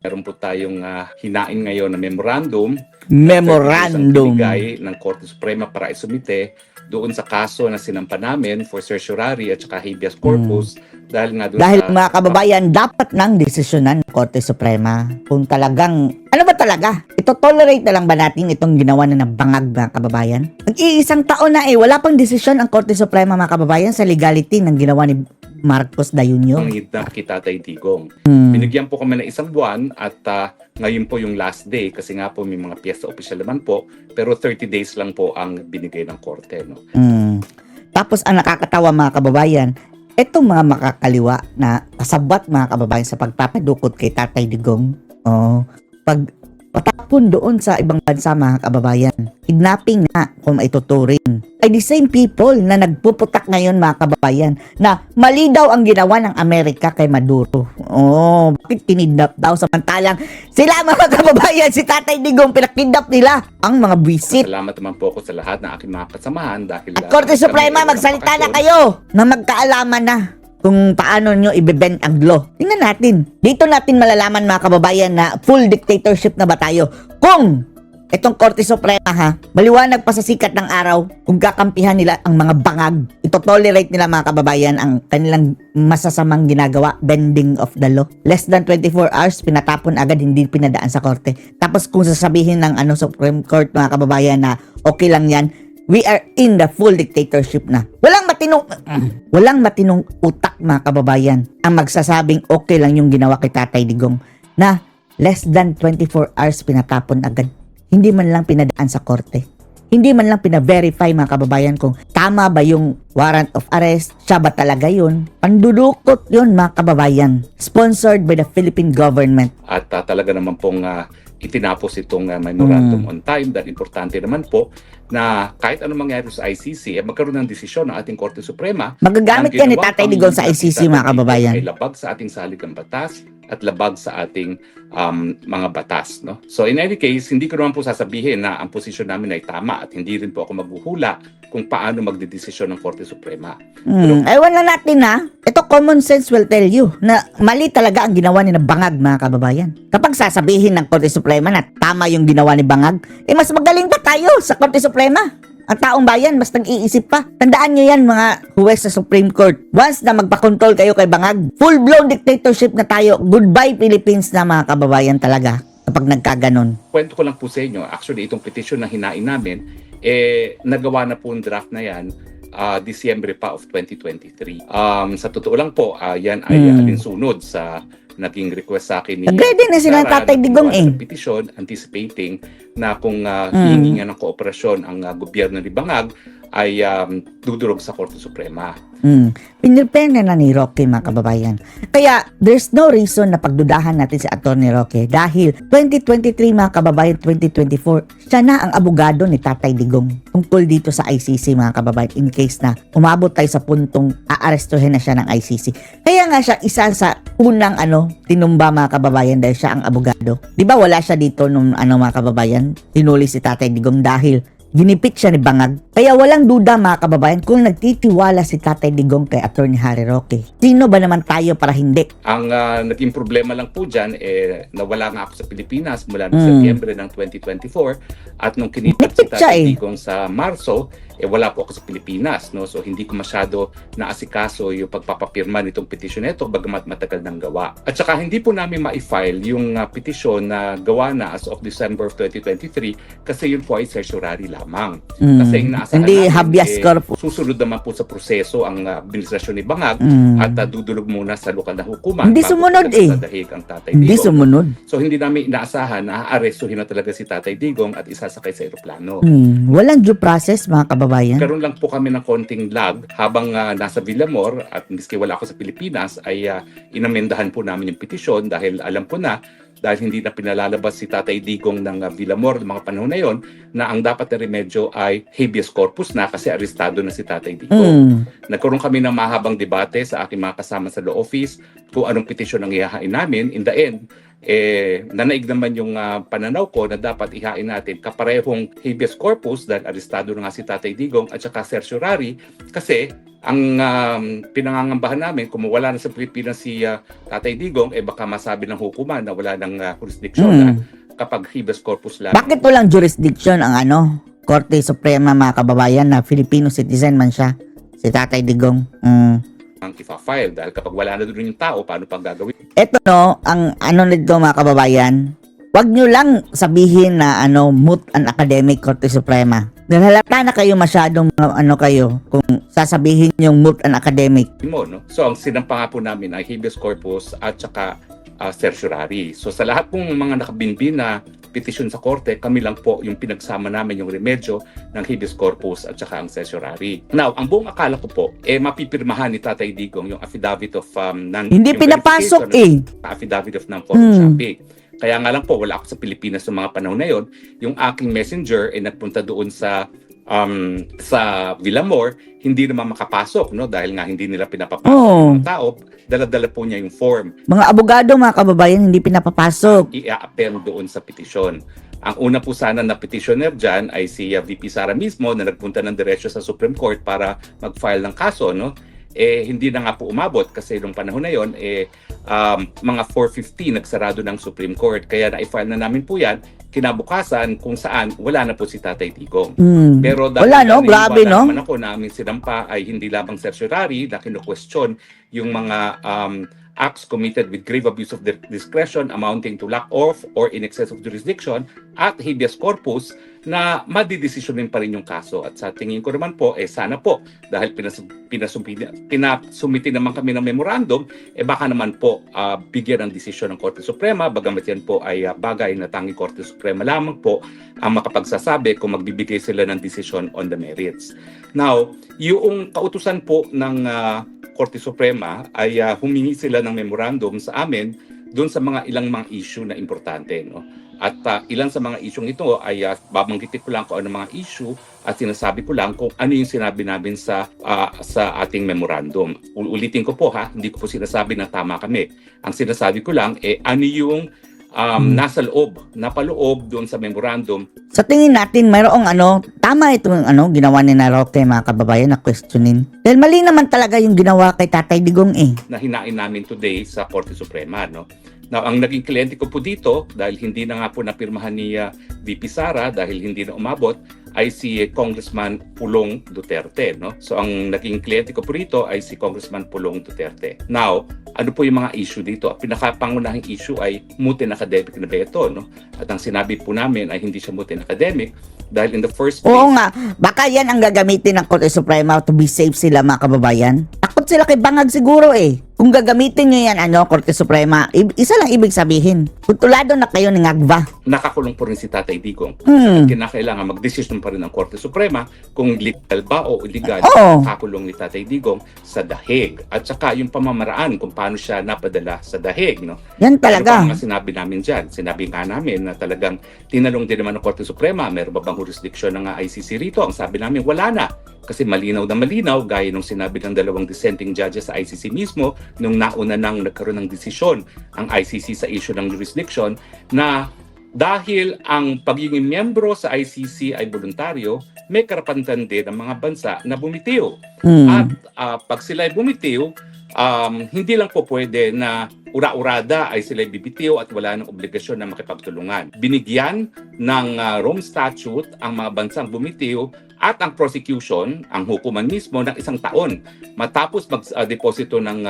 Meron po tayong hinain ngayon na memorandum. Memorandum. Binigay ng Korte Suprema para isumite doon sa kaso na sinampa namin for certiorari at saka habeas corpus. Dahil nga doon Dahil sa... mga kababayan, dapat nang desisyonan ng Korte Suprema kung talagang, ano ba talaga? Ito tolerate na lang ba natin itong ginawa na bangag mga kababayan? Nag-iisang taon na wala pang desisyon ang Korte Suprema mga kababayan sa legality ng ginawa ni Marcos Dayunyo. Ang hidna kita Tatay Digong. Binigyan po kami ng 1 buwan at ngayon po yung last day kasi nga po may mga piyesta opisyal naman po pero 30 days lang po ang binigay ng korte. No? Tapos ang nakakatawa mga kababayan, etong mga makakaliwa na kasabat mga kababayan sa pagpapadukot kay Tatay Digong, pag patapon doon sa ibang bansa mga kababayan, kidnapping na kung maituturing, ay the same people na nagpuputak ngayon mga kababayan na mali daw ang ginawa ng Amerika kay Maduro. Bakit kinidnap daw samantalang sila mga kababayan, si Tatay Digong pinakidnap nila ang mga visit. Salamat naman po ako sa lahat ng aking mga kasamahan dahil At Korte Suprema, magsalita na kayo na magkaalaman na kung paano nyo ibebend ang law. Tingnan natin. Dito natin malalaman mga kababayan na full dictatorship na ba tayo. Kung itong Korte Suprema maliwanag pa sa sikat ng araw kung kakampihan nila ang mga bangag, ito-tolerate nila mga kababayan ang kanilang masasamang ginagawa, bending of the law. Less than 24 hours, pinatapon agad, hindi pinadaan sa korte. Tapos kung sasabihin ng Supreme Court mga kababayan na okay lang yan, we are in the full dictatorship na. Walang matinong utak mga kababayan ang magsasabing okay lang yung ginawa kay Tatay Digong na less than 24 hours pinatapon agad. Hindi man lang pinadaan sa korte. Hindi man lang pina-verify mga kababayan kung tama ba yung warrant of arrest, siya ba talaga yun. Pandudukot yun mga kababayan. Sponsored by the Philippine government. At talaga naman pong itinapos itong memorandum on time dahil importante naman po na kahit anong mangyari sa ICC, magkaroon ng desisyon ng ating Korte Suprema. Magagamit yan ni Tatay Digong sa ICC mga kababayan. Ay labag sa ating saligang batas at labag sa ating mga batas. No? So in any case, hindi ko naman po sasabihin na ang posisyon namin ay tama at hindi rin po ako maghuhula kung paano magdedesisyon ng Korte Suprema. Ewan na natin ito common sense will tell you na mali talaga ang ginawa ni Bangag mga kababayan. Kapag sasabihin ng Korte Suprema na tama yung ginawa ni Bangag, mas magaling pa tayo sa Korte Suprema. Ang taong bayan, mas nag-iisip pa. Tandaan nyo yan mga huwes sa Supreme Court. Once na magpa-control kayo kay Bangag, full-blown dictatorship na tayo. Goodbye Philippines na mga kababayan talaga kapag nagkaganon. Kwento ko lang po sa inyo, actually itong petition na hinain namin, nagawa na po yung draft na yan Disyembre pa of 2023. Sa totoo lang po, yan ay alinsunod sa naging request sa akin ni Nag-ready na sila Tatay Digong petition anticipating na kung hihingi nga ng kooperasyon ang gobyerno ni Bangag ay dudurog sa Korte Suprema. Pinirepare na ni Roque mga kababayan. Kaya there's no reason na pagdudahan natin si Atty. Roque dahil 2023 mga kababayan, 2024 siya na ang abogado ni Tatay Digong tungkol dito sa ICC mga kababayan in case na umabot tayo sa puntong aarestuhin na siya ng ICC. Kaya nga siya isa sa unang tinumba mga kababayan dahil siya ang abogado. Di ba wala siya dito nung mga kababayan? Tinuli si Tatay Digong dahil ginipit siya ni Bangag. Kaya walang duda mga kababayan kung nagtitiwala si Tatay Digong kay Atty. Harry Roque. Sino ba naman tayo para hindi? Ang naging problema lang po dyan, nawala nga ako sa Pilipinas mula noong Setyembre ng 2024 at nung kinipat si Tatay Digong sa Marso, wala po ako sa Pilipinas. No? So hindi ko masyado naasikaso yung pagpapapirma nitong petisyon nito bagamat matagal nang gawa. At saka hindi po namin ma-file yung petisyon na gawa na as of December of 2023 kasi yun po ay certiorari lamang. Kasi inaasahan hindi namin, habeas corpus. susunod naman po sa proseso ang administrasyon ni Bangag at dudulog muna sa lokal na hukuman. Hindi sumunod sa dahig ang Tatay Digong. Hindi sumunod. So hindi namin inaasahan na aarestuhin na talaga si Tatay Digong at isasakay sa eroplano. Walang due process mga kababayan. Karoon lang po kami ng konting lag habang nasa Villamor at miski wala ako sa Pilipinas ay inamendahan po namin yung petisyon dahil alam ko na dahil hindi na pinalalabas si Tatay Digong ng Villamor ng mga panahon na yon na ang dapat na remedyo ay habeas corpus na kasi arestado na si Tatay Digong. Nagkaroon kami ng mahabang debate sa aking mga kasama sa law office kung anong petisyon ang ihahain namin. In the end, nanaig naman yung pananaw ko na dapat ihain natin kaparehong habeas corpus dahil arestado na nga si Tatay Digong at saka certiorari kasi ang pinangangambahan namin kung wala na sa Pilipinas si Tatay Digong, baka masabi ng hukuman na wala ng jurisdiction na kapag habeas corpus lang. Bakit walang jurisdiction ang Korte Suprema, mga kababayan, na Filipino citizen man siya, si Tatay Digong? Ang ifa-file dahil kapag wala na doon yung tao, paano pang gagawin? Eto ang nito, mga kababayan, wag nyo lang sabihin na moot an academic, Korte Suprema. Dahil halata na kayo masyadong kayo kung sasabihin yung moot an academic. No? So ang sinampa nga po namin ay habeas corpus at saka certiorari. So sa lahat pong mga nakabinbin na petisyon sa korte, kami lang po yung pinagsama namin yung remedyo ng habeas corpus at saka ang certiorari. Now, ang buong akala ko po, mapipirmahan ni Tatay Digong yung affidavit of Hindi pinapasok affidavit of non-photoshopping. Kaya nga lang po, wala ako sa Pilipinas sa mga panahon na yon. Yung aking messenger ay nagpunta doon sa Villamor, hindi naman makapasok, no? Dahil nga hindi nila pinapapasok ng mga tao, dala-dala po niya yung form. Mga abogado, mga kababayan, hindi pinapapasok. I-append doon sa petisyon. Ang una po sana na petitioner dyan ay si VP Sara mismo na nagpunta ng diretsyo sa Supreme Court para mag-file ng kaso, no? Hindi na nga po umabot kasi nung panahon na yon mga 4:50 nagsarado ng Supreme Court. Kaya na-file na namin po yan kinabukasan kung saan wala na po si Tatay Digong. Pero dahil grabe, no? naman ako na aming sinampa ay hindi lamang certiorari na kinu-question yung mga acts committed with grave abuse of discretion amounting to lack of or in excess of jurisdiction at habeas corpus na madidesisyonin pa rin yung kaso. At sa tingin ko naman po, sana po, dahil pinasumiti naman kami ng memorandum, baka naman po bigyan ng desisyon ng Korte Suprema, bagamat yan po ay bagay na tanging Korte Suprema lamang po ang makapagsasabi kung magbibigay sila ng desisyon on the merits. Now, yung kautusan po ng Korte Suprema ay humingi sila ng memorandum sa amin doon sa ilang mga issue na importante, no? At ilan sa mga isyong ito ay babanggitin ko lang kung ano mga issue at sinasabi ko lang kung ano yung sinabi namin sa ating memorandum. Ulitin ko po hindi ko po sinasabi na tama kami. Ang sinasabi ko lang ano yung nasa loob, napaloob doon sa memorandum. Sa tingin natin, mayroong tama itong ginawa ni Roque, mga kababayan, na questionin. Dahil mali naman talaga yung ginawa kay Tatay Digong na hinain namin today sa Korte Suprema, no? Now, ang naging kliyente ko po dito, dahil hindi na nga po napirmahan ni VP Sara, dahil hindi na umabot, ay si Congressman Pulong Duterte, no? So, ang naging kliyente ko po rito ay si Congressman Pulong Duterte. Now, ano po yung mga issue dito? Ang pinakapangunahing issue ay moot and academic na veto, no? At ang sinabi po namin ay hindi siya moot and academic dahil in the first place... Oo nga, baka yan ang gagamitin ng Korte Suprema to be safe sila, mga kababayan. Takot sila kay Bangag siguro Kung gagamitin nyo yan, Korte Suprema, isa lang ibig sabihin. Kutulado na kayo ng agva. Nakakulong po rin si Tatay Digong. Kinakailangan mag-decision pa rin ng Korte Suprema kung legal ba o illegal kakulong ni Tatay Digong sa dahig. At saka yung pamamaraan kung paano siya napadala sa dahig, no? Yan talaga. Ano pa sinabi namin dyan? Sinabi nga namin na talagang tinanong din naman ng Korte Suprema, meron ba bang jurisdiction ng ICC rito? Ang sabi namin, wala na. Kasi malinaw na malinaw, gaya nung sinabi ng dalawang dissenting judges sa ICC mismo, nung nauna nang nagkaroon ng desisyon ang ICC sa issue ng jurisdiction, na dahil ang pagiging miyembro sa ICC ay voluntaryo, may karapatan din ang mga bansa na bumitiw. At pag sila ay bumitiw, hindi lang po pwede na ura-urada ay sila bibitiw at wala ng obligasyon na makipagtulungan. Binigyan ng Rome Statute ang mga bansang bumitiw at ang prosecution, ang hukuman mismo, ng 1 taon matapos mag-deposito ng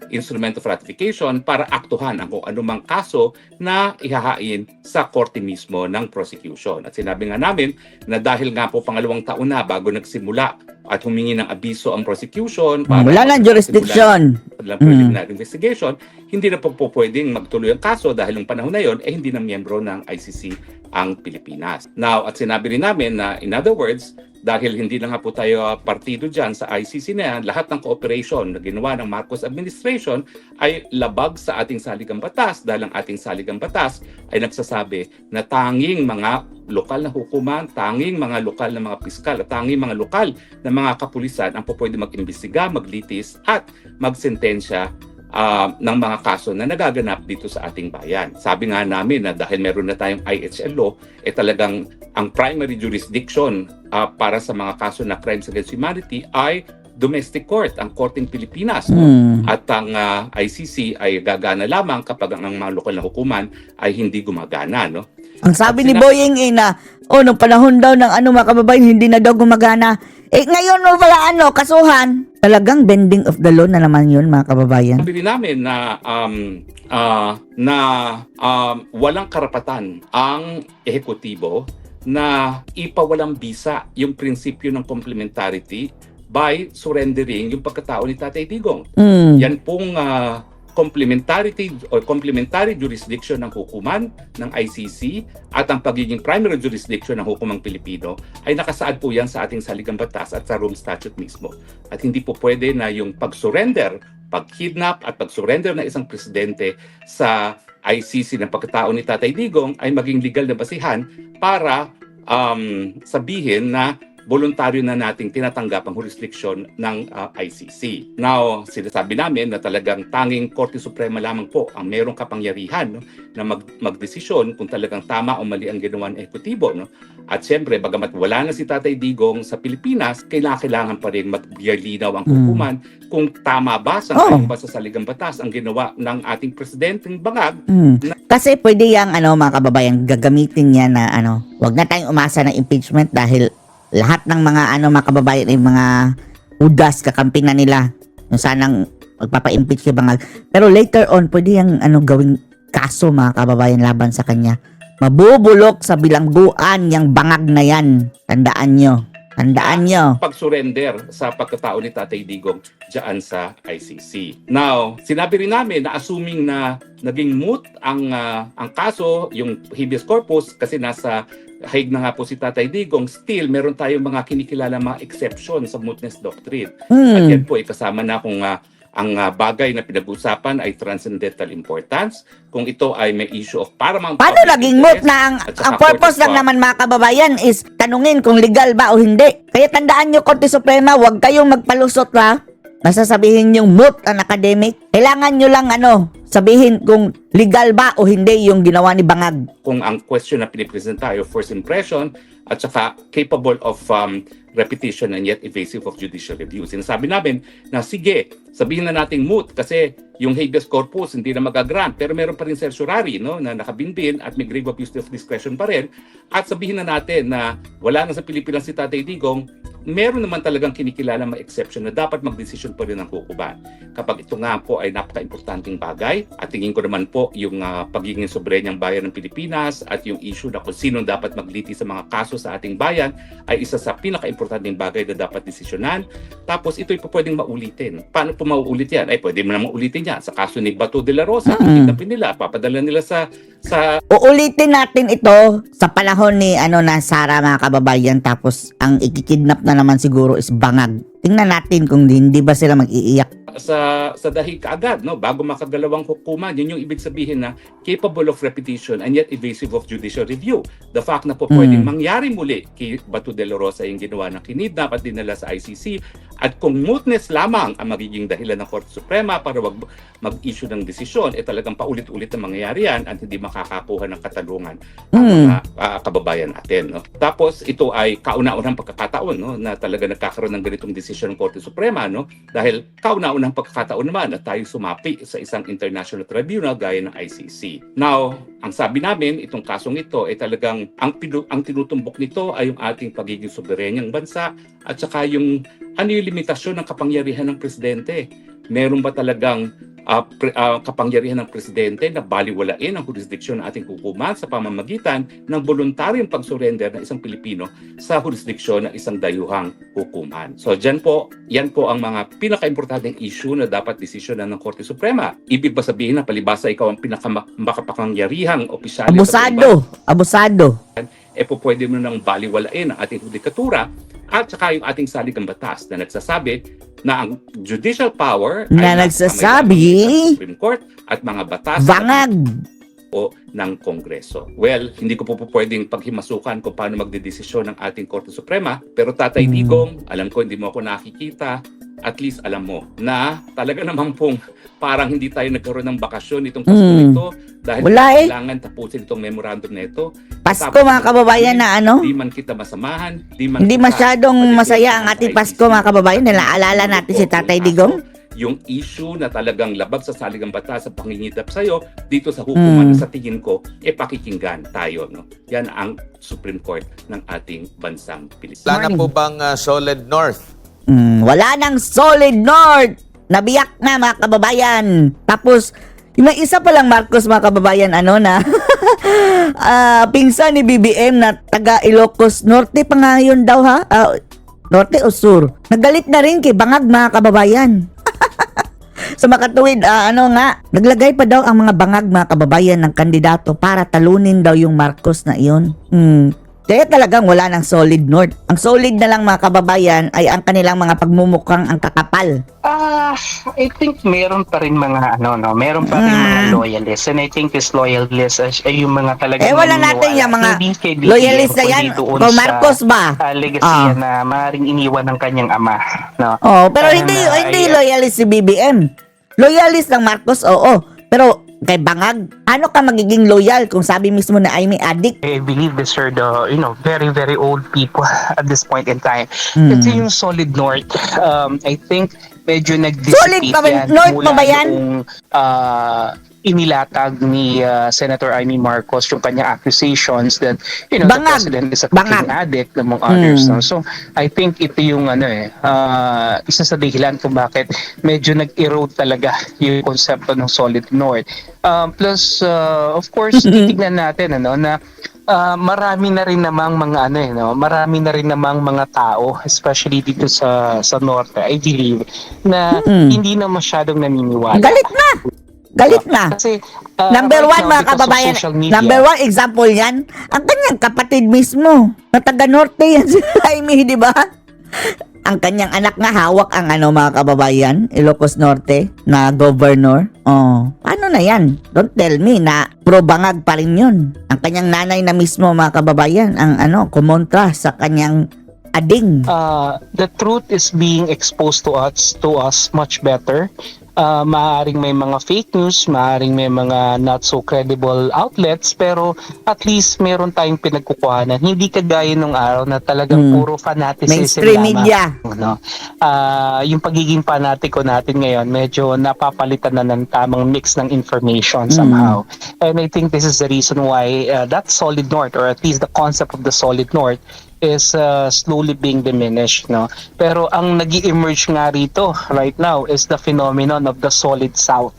instrument of ratification para aktuhan ang kung anumang kaso na ihahain sa korte mismo ng prosecution. At sinabi nga namin na dahil nga po 2 taon na bago nagsimula at humingi ng abiso ang prosecution para wala nang jurisdiction, preliminary investigation, hindi na po pwedeng magtuloy ang kaso dahil ng panahon na yon hindi na miyembro ng ICC ang Pilipinas. Now, at sinabi rin namin na in other words, dahil hindi na nga po tayo partido dyan sa ICC na yan, lahat ng cooperation na ginawa ng Marcos administration ay labag sa ating saligang batas dahil ang ating saligang batas ay nagsasabi na tanging mga lokal na hukuman, tanging mga lokal na mga piskal at tanging mga lokal na mga kapulisan ang pwede mag-imbestiga, maglitis at magsentensya ng mga kaso na nagaganap dito sa ating bayan. Sabi nga namin na dahil meron na tayong IHL law, talagang ang primary jurisdiction para sa mga kaso na crimes against humanity ay domestic court, ang Korteng Pilipinas. No? At ang ICC ay gagana lamang kapag ang mga lokal na hukuman ay hindi gumagana. No? Ang sabi ni Boying na, nung panahon daw ng mga kababayan, hindi na daw gumagana. Ngayon wala kasuhan. Talagang bending of the law na naman yun, mga kababayan. Sabi rin namin na walang karapatan ang ehekutibo na ipawalang bisa yung prinsipyo ng complementarity by surrendering yung pagkatao ni Tatay Digong. Yan pong complementary jurisdiction ng hukuman ng ICC at ang pagiging primary jurisdiction ng hukumang Pilipino ay nakasaad po yan sa ating saligang batas at sa Rome Statute mismo. At hindi po pwede na yung pag-surrender, pag-kidnap at pag-surrender ng isang presidente sa ICC ng pagkatao ni Tatay Digong ay maging legal na basihan para sabihin na voluntaryo na nating tinatanggap ang jurisdiction ng ICC. Now, sinasabi namin na talagang tanging Korte Suprema lamang po ang merong kapangyarihan, no, na magdesisyon kung talagang tama o mali ang ginawa ng ehekutibo. No? At siyempre, bagamat wala na si Tatay Digong sa Pilipinas, kailangan pa rin magbigay-linaw ang hukuman kung tama ba sa saligang batas ang ginawa ng ating presidenteng bangag. Kasi pwede yung mga kababayan gagamitin niya na wag na tayong umasa ng impeachment dahil lahat ng mga mga kababayan ay mga udas kakampi na nila yung sanang magpapa-impeach kay Bangag. Pero later on pwede yung gawing kaso, mga kababayan, laban sa kanya. Mabubulok sa bilangguan yung Bangag na yan. Tandaan nyo. Pag-surrender sa pagkatao ni Tatay Digong dyan sa ICC. Now, sinabi rin namin na assuming na naging moot ang kaso, yung habeas corpus, kasi nasa Hague na nga po si Tatay Digong, still meron tayong mga kinikilala mga exception sa mootness doctrine. At yan po kasama na kung ang bagay na pinag-usapan ay transcendental importance, kung ito ay may issue of paramount paano naging moot na ang purpose lang naman, mga kababayan, is tanungin kung legal ba o hindi. Kaya tandaan nyo, Korte Suprema, huwag kayong magpalusot nasasabihin yung moot ang academic. Kailangan nyo lang sabihin kung legal ba o hindi yung ginawa ni Bangag. Kung ang question na pinipresenta ay first impression at saka capable of repetition and yet evasive of judicial review. Sinasabi namin na sige, sabihin na nating moot kasi yung habeas corpus hindi na magagrant, pero meron pa rin certiorari, no, na nakabinbin at may grave abuse of discretion pa rin. At sabihin na natin na wala na sa Pilipinas si Tatay Digong, meron naman talagang kinikilala mga exception na dapat magdesisyon pa rin ng hukuman. Kapag ito nga po ay napaka-importanting bagay, at tingin ko naman po yung pagiging soberenyang bayan ng Pilipinas at yung issue na kung sino dapat magliti sa mga kaso sa ating bayan ay isa sa pinaka-importanting bagay na dapat desisyonan. Tapos ito'y po pwedeng maulitin. Paano po mauulit yan? Ay pwede mo na maulitin yan. Sa kaso ni Bato de la Rosa, kidnapin nila, papadala nila sa uulitin natin ito sa panahon ni na Sara, mga kababayan, tapos ang ikikidnap na naman siguro is Bangag. Tingnan natin kung hindi ba sila mag-iiyak. Sa dahig kaagad, no, bago makagalawang hukuman. Yun yung ibig sabihin na capable of repetition and yet evasive of judicial review. The fact na po pwedeng mangyari muli kay Bato de la Rosa yung ginawa ng kinidnap at dinala sa ICC, at kung mootness lamang ang magiging dahilan ng Korte Suprema para wag mag-issue ng desisyon, talagang paulit-ulit na mangyayari yan at hindi makakakuha ng katanungan ang mga kababayan natin. No? Tapos ito ay kauna-unang pagkakataon, no, na talaga nagkakaroon ng ganitong desisyon ng Korte Suprema, no? Dahil kauna-unang pagkakataon naman na tayo sumapi sa isang international tribunal gaya ng ICC. Now, ang sabi namin, itong kasong ito ay talagang ang tinutumbok nito ay yung ating pagiging soberenyang bansa at saka yung yung limitasyon ng kapangyarihan ng presidente. Meron ba talagang kapangyarihan ng presidente na baliwalain ang jurisdiksyon ng ating hukuman sa pamamagitan ng voluntaryong pag-surrender ng isang Pilipino sa jurisdiksyon ng isang dayuhang hukuman? So yan po ang mga pinaka-importanteng issue na dapat desisyonan ng Korte Suprema. Ibig ba sabihin na palibasa ikaw ang pinaka-makapangyarihang opisyal? Abusado. Po pwede mo nang baliwalain ang ating judikatura at saka yung ating saligang batas na nagsasabi na ang judicial power na nagsasabi ng Supreme Court at mga batas Bangag o ng Kongreso. Well, hindi ko po pwedeng paghimasukan kung paano magdedesisyon ng ating Korte Suprema, pero Tatay Digong, alam ko hindi mo ako nakikita, at least alam mo na talaga namang pong parang hindi tayo nagkaroon ng bakasyon itong Pasko nito dahil Wala kailangan tapusin itong memorandum na ito. Pasko mga kababayan na ano? Hindi man kita masamahan, Hindi masyadong masaya ang ating Pasko mga kababayan. Nalaalala natin si Tatay Digong. Yung issue na talagang labag sa saligang batas sa pangingidap sa'yo dito sa hukuman na sa tingin ko, pakikinggan tayo. No? Yan ang Supreme Court ng ating bansang Pilipinas. Wala na po bang solid north? Wala nang solid north. Nabiyak na mga kababayan. Tapos, yung may isa palang Marcos mga kababayan, ano na, pinsan ni BBM na taga Ilocos Norte pa nga yun daw ha? Norte o Sur. Nagalit na rin kay Bangag mga kababayan. Sa makatuwid, naglagay pa daw ang mga bangag mga kababayan ng kandidato para talunin daw yung Marcos na iyon. Kaya talagang wala ng solid north. Ang solid na lang mga kababayan ay ang kanilang mga pagmumukhang ang kakapal. I think meron pa rin mga meron pa rin mga loyalists, and I think this loyalists ay yung mga talagang wala natin yung mga loyalist na yan. Kung Marcos ba? Legacy na maaaring iniwan ng kanyang ama. No? Pero hindi loyalist si BBM. Loyalist ng Marcos, oo. Pero kay Bangag, ano ka magiging loyal kung sabi mismo na ay may addict? I believe these are the, very, very old people at this point in time. Kasi yung solid north, I think medyo nag-dissipate yan. North pa ba yan? Noong, inilatag ni Senator Amy Marcos yung kanyang accusations that the president is a cocaine addict among others. No? So I think ito yung isa sa dahilan kung bakit medyo nag-erode talaga yung konsepto ng solid north. Plus of course titignan natin na marami na rin namang mga marami na rin namang mga tao, especially dito sa norte, I believe, na hindi na masyadong naniniwala. Galit na. Kasi, number right one now, mga kababayan, because of social media, number one example yan, ang kanyang kapatid mismo, na taga norte yan si Jaime, di ba? Ang kanyang anak nga hawak ang mga kababayan, Ilocos Norte, na governor. Paano na yan? Don't tell me na pro-bangag pa rin yun. Ang kanyang nanay na mismo mga kababayan, ang kumontra sa kanyang ading. The truth is being exposed to us much better. Maaaring may mga fake news, maaaring may mga not so credible outlets, pero at least meron tayong pinagkukuhanan. Hindi kagaya nung araw na talagang puro fanaticism mainstream media. Yung pagiging fanatiko natin ngayon, medyo napapalitan na ng tamang mix ng information somehow. And I think this is the reason why that solid north, or at least the concept of the solid north, is slowly being diminished, no? Pero ang nag-emerge nga rito right now is the phenomenon of the solid south,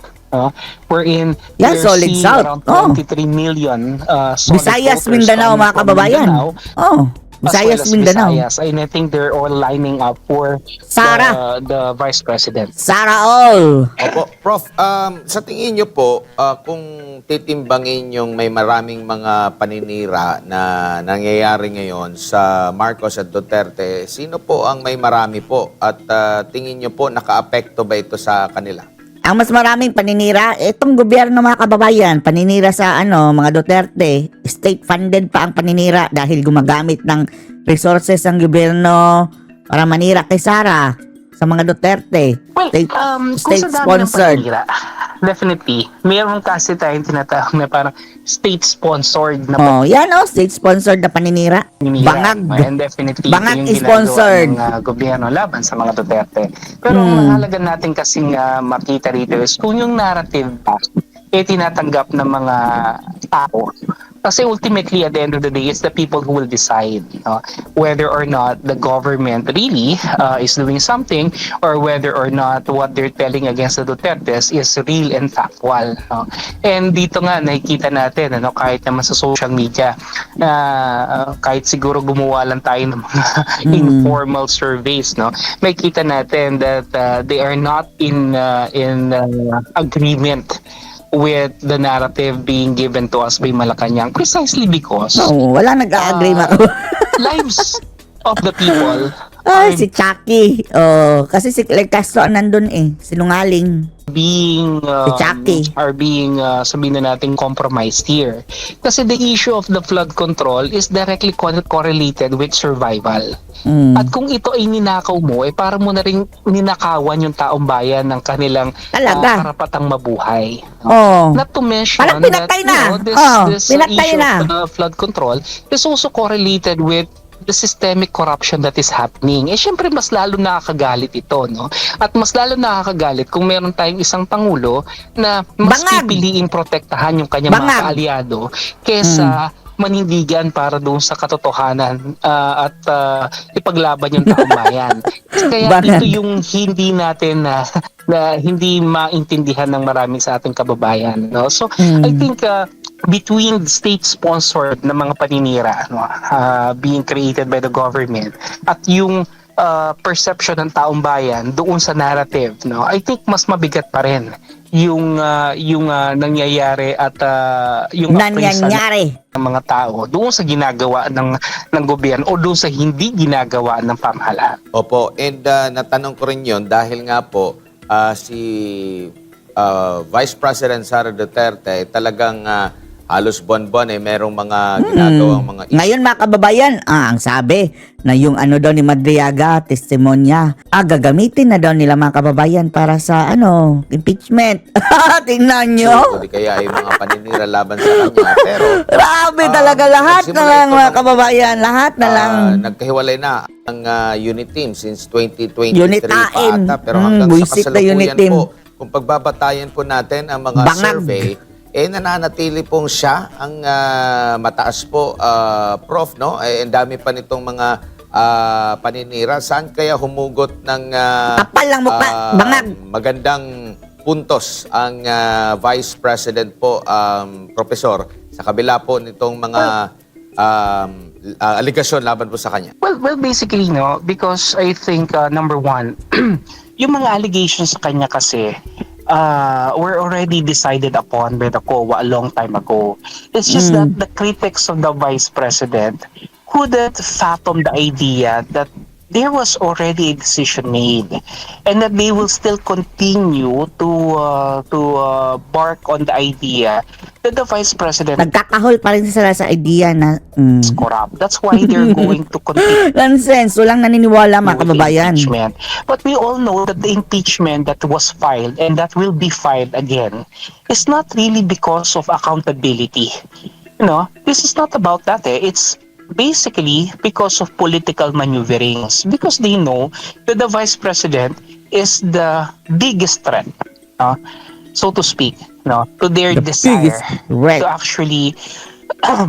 wherein we're solid seeing south. around 23 million solid Visayas, voters Mindanao coming mga from kababayan. Mindanao, Visayas, as well as Mindanao. Visayas. And I think they're all lining up for the vice president. Sara all. Opo, Prof, sa tingin niyo po, kung titimbangin yung may maraming mga paninira na nangyayari ngayon sa Marcos at Duterte, sino po ang may marami po? At tingin niyo po, naka-apekto ba ito sa kanila? Ang mas maraming paninira, itong gobyerno mga kababayan, paninira sa mga Duterte, state-funded pa ang paninira dahil gumagamit ng resources ang gobyerno para manira kay Sara sa mga Duterte. Well, State-sponsored. Definitely. Meron kasi tayong tinatawag na parang state-sponsored na State-sponsored na paninira. Bangag. And definitely, Bangag ito yung is sponsored. ginagawa ng gobyerno laban sa mga Duterte. Pero ang mahalaga natin kasing makita rito is kung yung narrative pa, tinatanggap ng mga tao. Kasi ultimately, at the end of the day, it's the people who will decide whether or not the government really is doing something, or whether or not what they're telling against the Dutertes is real and factual. And dito nga, nakikita natin, kahit naman sa social media, kahit siguro gumawa lang tayo ng mga informal surveys, makikita natin that they are not in agreement with the narrative being given to us by Malacanang, precisely because Wala nag-a-agree lives of the people Ay, si Chucky. Oh, kasi si Claire Castro nandun sinungaling. being Si Chucky. are being sabihin na natin compromised here, kasi the issue of the flood control is directly correlated with survival. At kung ito ay ninakaw mo, para mo na rin ninakawan yung taong bayan ng kanilang Talaga. karapatang mabuhay. Oh. Not to mention Parang pinatay na. this Pinatay issue na. of flood control is also correlated with the systemic corruption that is happening. Syempre mas lalo nakakagalit ito, no? At mas lalo nakakagalit kung meron tayong isang pangulo na mas Bangag. pipiliing protektahan yung kanyang mga Bangag. kaalyado kesa manindigan para doon sa katotohanan at ipaglaban yung taong bayan. Kaya Bangag. ito yung hindi natin na hindi maintindihan ng marami sa ating kababayan, no? So I think between state-sponsored na mga paninira, no, being created by the government, at yung perception ng taong bayan doon sa narrative, no, I think mas mabigat pa rin yung nangyayari at yung appraisal Nangyayari. ng mga tao doon sa ginagawa ng gobyerno o doon sa hindi ginagawa ng pamahalaan. Opo, and natanong ko rin yun dahil nga po si Vice President Sara Duterte talagang halos buwan-buwan merong mga ginagawang mga issue. Ngayon mga kababayan, ang sabi na yung ano daw ni Madriaga, testimonya, gagamitin na daw nila mga kababayan para sa impeachment. Tingnan nyo. Hindi kaya ay mga paninira laban sa kanya. Pero Grabe talaga lahat na nagsimula lang ito mga ng- kababayan, lahat na lang. Nagkahiwalay na ang unit team since 2023 Unitain. pa ata. Pero hanggang sa Buisit na unit kasalukuyan team. po, kung pagbabatayan po natin ang mga Bangag. survey, nananatili pong siya ang mataas po, Prof, no? Ang dami pa nitong mga paninira. Saan kaya humugot ng Kapal lang mukha, bangag. magandang puntos ang Vice President po, Professor, sa kabila po nitong mga aligasyon laban po sa kanya? Well, basically, no, because I think number one, yung mga allegations sa kanya kasi were already decided upon by the COA a long time ago. It's just that the critics of the Vice President couldn't fathom the idea that there was already a decision made and that they will still continue to bark on the idea that the Vice President Nagkakahol pa rin sila sa idea na is corrupt. That's why they're going to continue nonsense. Walang naniniwala mga with the kababayan. impeachment. But we all know that the impeachment that was filed and that will be filed again is not really because of accountability. You know, this is not about that. It's basically because of political maneuverings, because they know that the Vice President is the biggest threat, so to speak, to their The desire biggest threat. to actually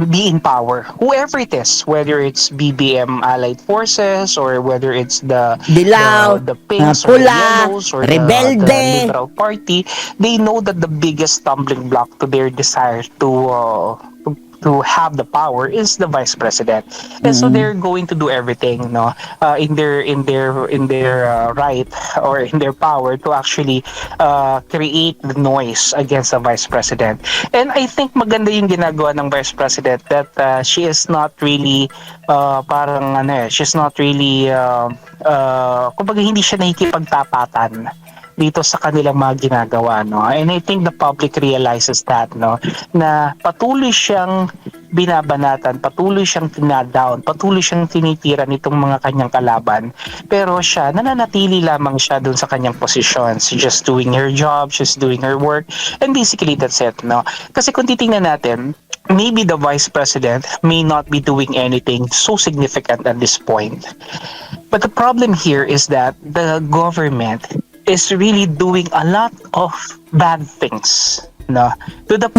be in power, whoever it is, whether it's BBM Allied Forces or whether it's the Dilaw, the Pinks or the Pula, Yellows or Rebelde. the Liberal Party. They know that the biggest stumbling block to their desire to have the power is the Vice President, and so they're going to do everything, in their right or in their power to actually create the noise against the Vice President. And I think maganda yung ginagawa ng Vice President that she is not really she's not really kumbaga hindi siya nakikipagtapatan dito sa kanilang mga ginagawa, and I think the public realizes that, na patuloy siyang binabanatan, patuloy siyang tinadown, patuloy siyang tinitira nitong mga kanyang kalaban, pero siya nananatili lamang siya dun sa kanyang posisyon. She's just doing her job, she's doing her work, and basically that's it, kasi kung titingnan natin, maybe the Vice President may not be doing anything so significant at this point, but the problem here is that the government is really doing a lot of bad things, to the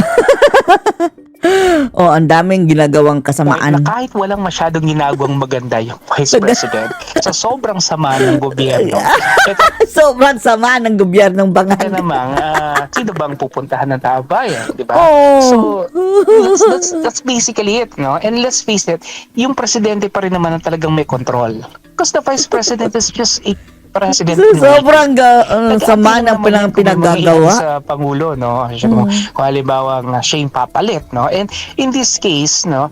Ang daming ginagawang point kasamaan. na kahit walang masyadong ginagawang maganda yung Vice President sa sobrang sama ng gobyerno. Sobrang sama ng gobyernong Ito Bangag. namang, sino bang pupuntahan ng tao bayan, di ba? Oh. So, that's basically it, And let's face it, yung presidente pa rin naman ang talagang may control. Because the Vice President is just a President So, in waiting. sobrang sama ng pinagagawa. Sa Pangulo, no? Kung halimbawa nga siya yung papalit, no? And in this case, no,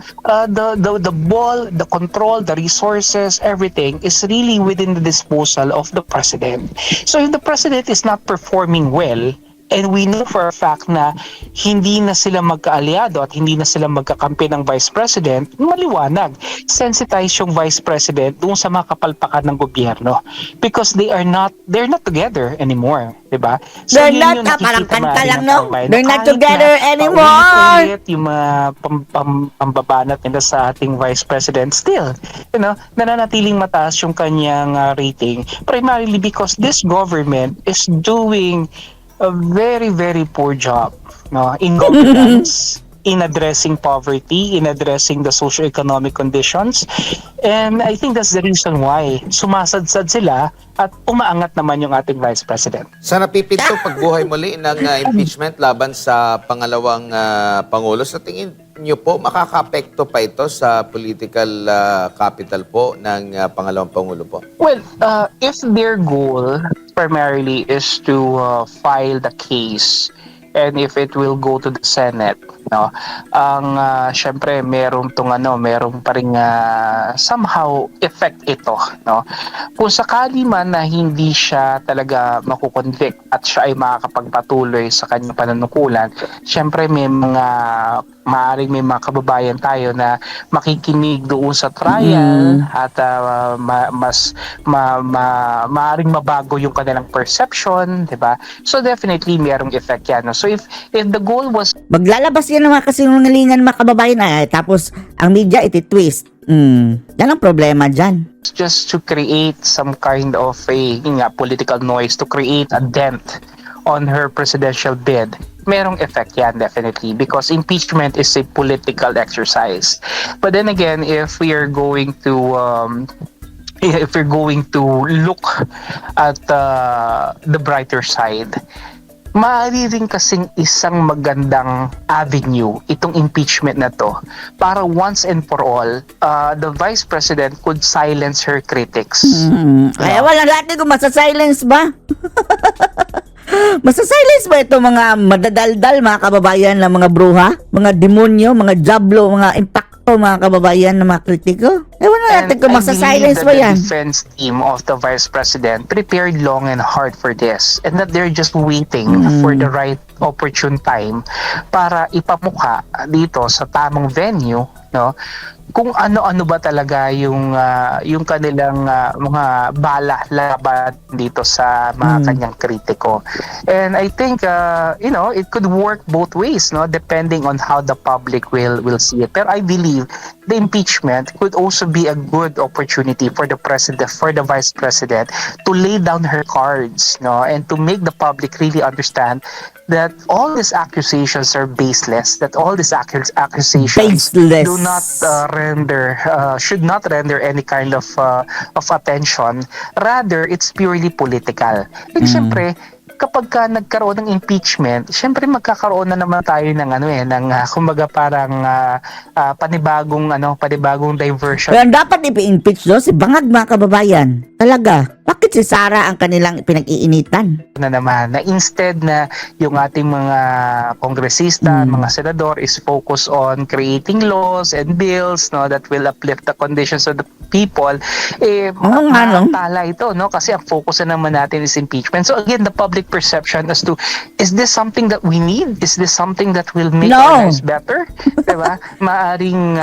the ball, the control, the resources, everything is really within the disposal of the President. So if the President is not performing well, and we know for a fact na hindi na sila magkaalyado at hindi na sila magkakampi ng Vice President, maliwanag. Sensitize yung Vice President doon sa mga kapalpakan ng gobyerno because they're not together anymore, di ba? They're yun not, yung parang nakikita kanta natin lang, ng no? kababayan. They're not Kahit together na anymore. paulit-ulit yung mga pambabanat nila sa ating Vice President, still, nananatiling mataas yung kanyang rating, primarily because this government is doing a very, very poor job, no, in governance, in addressing poverty, in addressing the socio-economic conditions. And I think that's the reason why sumasadsad sila at umaangat naman yung ating Vice President. Sa napipinto pagbuhay muli ng impeachment laban sa pangalawang Pangulo, sa tingin niyo po, makaka-apekto pa ito sa political capital po ng pangalawang Pangulo po? Well, if their goal primarily is to file the case and if it will go to the Senate, no, ang syempre merong pa ring somehow effect ito, no. Kung sakali man na hindi siya talaga makukonvict at siya ay makakapagpatuloy sa kanyang panunungkulan, syempre may mga kababayan tayo na makikinig doon sa trial at maaring mabago yung kanilang perception, di ba? So definitely merong effect yan, no? So if the goal was Maglalabas yan ng mga kasinungalingan mga kababayan tapos ang media iti-twist. Yan ang problema dyan. just to create some kind of political noise, to create a dent on her presidential bid, merong effect yan definitely because impeachment is a political exercise. But then again, if we are going to look at the brighter side, maaari rin kasing isang magandang avenue itong impeachment na to para once and for all, the Vice President could silence her critics. Ay, wala natin kung masasilence ba? Masasilence ba ito mga madadaldal, mga kababayan na mga bruha? Mga demonyo, mga diablo, mga impacto, mga kababayan na mga kritiko? Ewan na natin kung masasilence ba yan. The defense team of the Vice President prepared long and hard for this and that they're just waiting for the right opportune time para ipamukha dito sa tamang venue, no, kung ano-ano ba talaga yung kanilang mga bala laban dito sa mga kanyang kritiko. And I think it could work both ways, no, depending on how the public will see it. Pero I believe the impeachment could also be a good opportunity for the president, for the Vice President to lay down her cards, no, and to make the public really understand that all these accusations are baseless, that all these accusations Baseless. do not should not render any kind of attention. Rather, it's purely political. And syempre, kapag ka nagkaroon ng impeachment, syempre magkakaroon na naman tayo ng kumbaga parang panibagong diversion. Pero dapat ipi-impeach doon si Bangag, mga kababayan. Talaga. Bakit si Sara ang kanilang pinag-iinitan? Na naman na instead na yung ating mga kongresista, mga senador is focused on creating laws and bills, no, that will uplift the conditions of the people, tala ito, no, kasi ang focus na naman natin is impeachment. So again, the public perception as to, is this something that we need? Is this something that will make our lives better? Diba? Maaring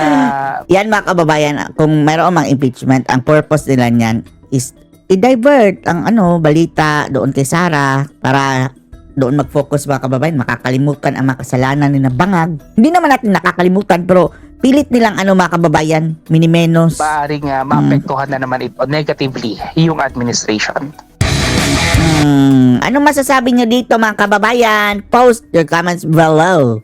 Yan, mga kababayan, kung mayroon mang impeachment, ang purpose nila niyan is i-divert ang balita doon kay Sara para doon mag-focus, mga kababayan, makakalimutan ang mga kasalanan ni Bangag. Hindi naman natin nakakalimutan, pero pilit nilang mga kababayan, minimenos. maaring maapektuhan na naman ito negatively yung administration. Anong masasabi niyo dito, mga kababayan? Post your comments below.